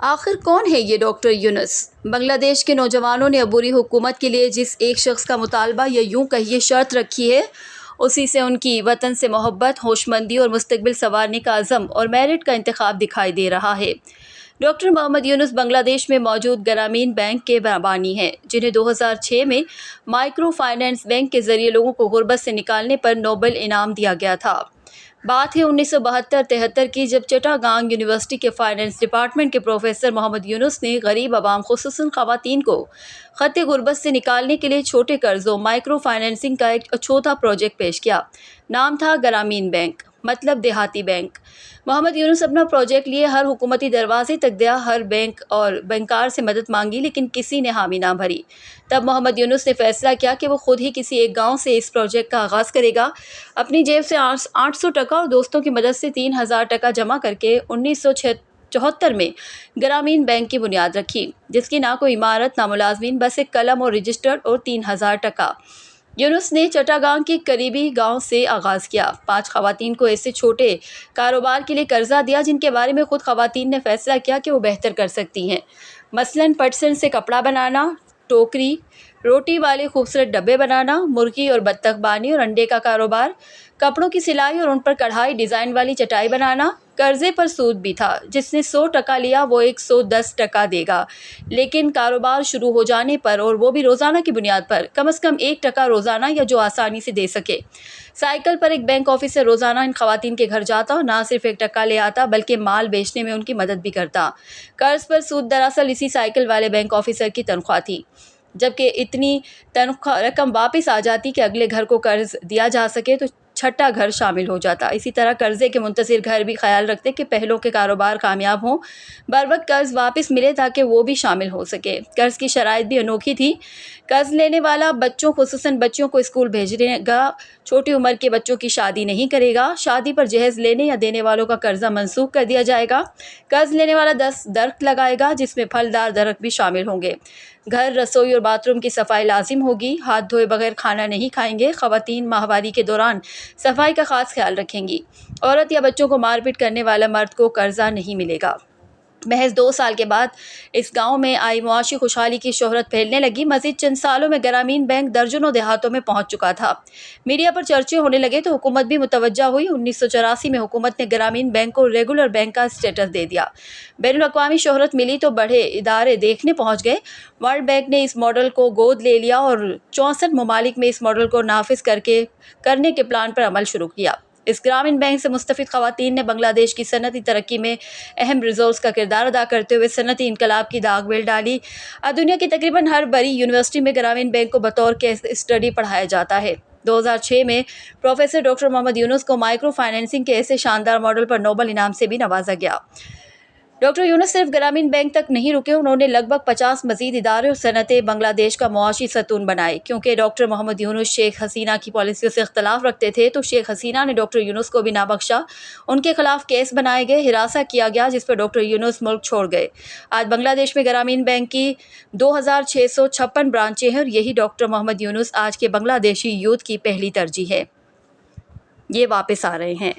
آخر کون ہے یہ ڈاکٹر یونس؟ بنگلہ دیش کے نوجوانوں نے عبوری حکومت کے لیے جس ایک شخص کا مطالبہ یا یوں کہیے شرط رکھی ہے، اسی سے ان کی وطن سے محبت، ہوشمندی اور مستقبل سنوارنے کا عزم اور میرٹ کا انتخاب دکھائی دے رہا ہے۔ ڈاکٹر محمد یونس بنگلہ دیش میں موجود گرامین بینک کے بانی ہیں، جنہیں 2006 میں مائکرو فائنانس بینک کے ذریعے لوگوں کو غربت سے نکالنے پر نوبل انعام دیا گیا تھا۔ بات ہے 1972-73 کی، جب چٹاگانگ یونیورسٹی کے فائنانس ڈپارٹمنٹ کے پروفیسر محمد یونس نے غریب عوام خصوصاً خواتین کو خط غربت سے نکالنے کے لیے چھوٹے قرضوں مائکرو فائنانسنگ کا ایک اچھوتا پروجیکٹ پیش کیا۔ نام تھا گرامین بینک، مطلب دیہاتی بینک۔ محمد یونس اپنا پروجیکٹ لیے ہر حکومتی دروازے تک گیا، ہر بینک اور بینکار سے مدد مانگی، لیکن کسی نے حامی نہ بھری۔ تب محمد یونس نے فیصلہ کیا کہ وہ خود ہی کسی ایک گاؤں سے اس پروجیکٹ کا آغاز کرے گا۔ اپنی جیب سے 800 ٹکا اور دوستوں کی مدد سے 3000 ٹکا جمع کر کے 1974 میں گرامین بینک کی بنیاد رکھی، جس کی نہ کوئی عمارت، نہ ملازمین، بس ایک قلم اور رجسٹر اور 3000 ٹکا۔ یونس نے چٹاگانگ کے قریبی گاؤں سے آغاز کیا۔ 5 خواتین کو ایسے چھوٹے کاروبار کے لیے قرضہ دیا جن کے بارے میں خود خواتین نے فیصلہ کیا کہ وہ بہتر کر سکتی ہیں، مثلاً پٹسن سے کپڑا بنانا، ٹوکری، روٹی والے خوبصورت ڈبے بنانا، مرغی اور بطخ بانی اور انڈے کا کاروبار، کپڑوں کی سلائی اور ان پر کڑھائی، ڈیزائن والی چٹائی بنانا۔ قرضے پر سود بھی تھا، جس نے 100 ٹکا لیا وہ 110 ٹکا دے گا، لیکن کاروبار شروع ہو جانے پر، اور وہ بھی روزانہ کی بنیاد پر، کم از کم 1 ٹکا روزانہ یا جو آسانی سے دے سکے۔ سائیکل پر ایک بینک آفیسر روزانہ ان خواتین کے گھر جاتا اور نہ صرف 1 ٹکا لے آتا بلکہ مال بیچنے میں ان کی مدد بھی کرتا۔ قرض پر سود دراصل اسی سائیکل والے بینک آفیسر کی تنخواہ تھی، جبکہ اتنی رقم واپس آ جاتی کہ اگلے گھر کو قرض دیا جا سکے تو چھٹا گھر شامل ہو جاتا۔ اسی طرح قرضے کے منتظر گھر بھی خیال رکھتے کہ پہلوں کے کاروبار کامیاب ہوں، بروقت قرض واپس ملے تاکہ وہ بھی شامل ہو سکے۔ قرض کی شرائط بھی انوکھی تھی۔ قرض لینے والا بچوں خصوصاً بچیوں کو اسکول بھیجنے گا، چھوٹی عمر کے بچوں کی شادی نہیں کرے گا، شادی پر جہیز لینے یا دینے والوں کا قرضہ منسوخ کر دیا جائے گا، قرض لینے والا 10 درخت لگائے گا جس میں پھلدار درخت بھی شامل ہوں گے، گھر، رسوئی اور باتھ روم کی صفائی لازم ہوگی، ہاتھ دھوئے بغیر کھانا نہیں کھائیں گے، خواتین ماہواری کے دوران صفائی کا خاص خیال رکھیں گی، عورت یا بچوں کو مار پیٹ کرنے والا مرد کو قرضہ نہیں ملے گا۔ محض 2 سال کے بعد اس گاؤں میں آئی معاشی خوشحالی کی شہرت پھیلنے لگی۔ مزید چند سالوں میں گرامین بینک درجنوں دیہاتوں میں پہنچ چکا تھا۔ میڈیا پر چرچے ہونے لگے تو حکومت بھی متوجہ ہوئی۔ 1984 میں حکومت نے گرامین بینک کو ریگولر بینک کا اسٹیٹس دے دیا۔ بین الاقوامی شہرت ملی تو بڑے ادارے دیکھنے پہنچ گئے۔ ورلڈ بینک نے اس ماڈل کو گود لے لیا اور 64 ممالک میں اس ماڈل کو نافذ کرنے کے پلان پر عمل شروع کیا۔ اس گرامین بینک سے مستفید خواتین نے بنگلہ دیش کی صنعتی ترقی میں اہم ریسورس کا کردار ادا کرتے ہوئے صنعتی انقلاب کی داغ بیل ڈالی۔ دنیا کی تقریباً ہر بڑی یونیورسٹی میں گرامین بینک کو بطور کیس اسٹڈی پڑھایا جاتا ہے۔ 2006 میں پروفیسر ڈاکٹر محمد یونس کو مائکرو فائنانسنگ کے ایسے شاندار ماڈل پر نوبل انعام سے بھی نوازا گیا۔ ڈاکٹر یونس صرف گرامین بینک تک نہیں رکے، انہوں نے لگ بھگ 50 مزید ادارے اور صنعتیں بنگلہ دیش کا معاشی ستون بنائے۔ کیونکہ ڈاکٹر محمد یونس شیخ حسینہ کی پالیسیوں سے اختلاف رکھتے تھے تو شیخ حسینہ نے ڈاکٹر یونس کو بھی نہ بخشا، ان کے خلاف کیس بنائے گئے، ہراساں کیا گیا، جس پر ڈاکٹر یونس ملک چھوڑ گئے۔ آج بنگلہ دیش میں گرامین بینک کی 2656 برانچیں ہیں اور یہی ڈاکٹر محمد یونس آج کے بنگلہ دیشی یوتھ کی پہلی ترجیح ہے۔ یہ واپس آ رہے ہیں۔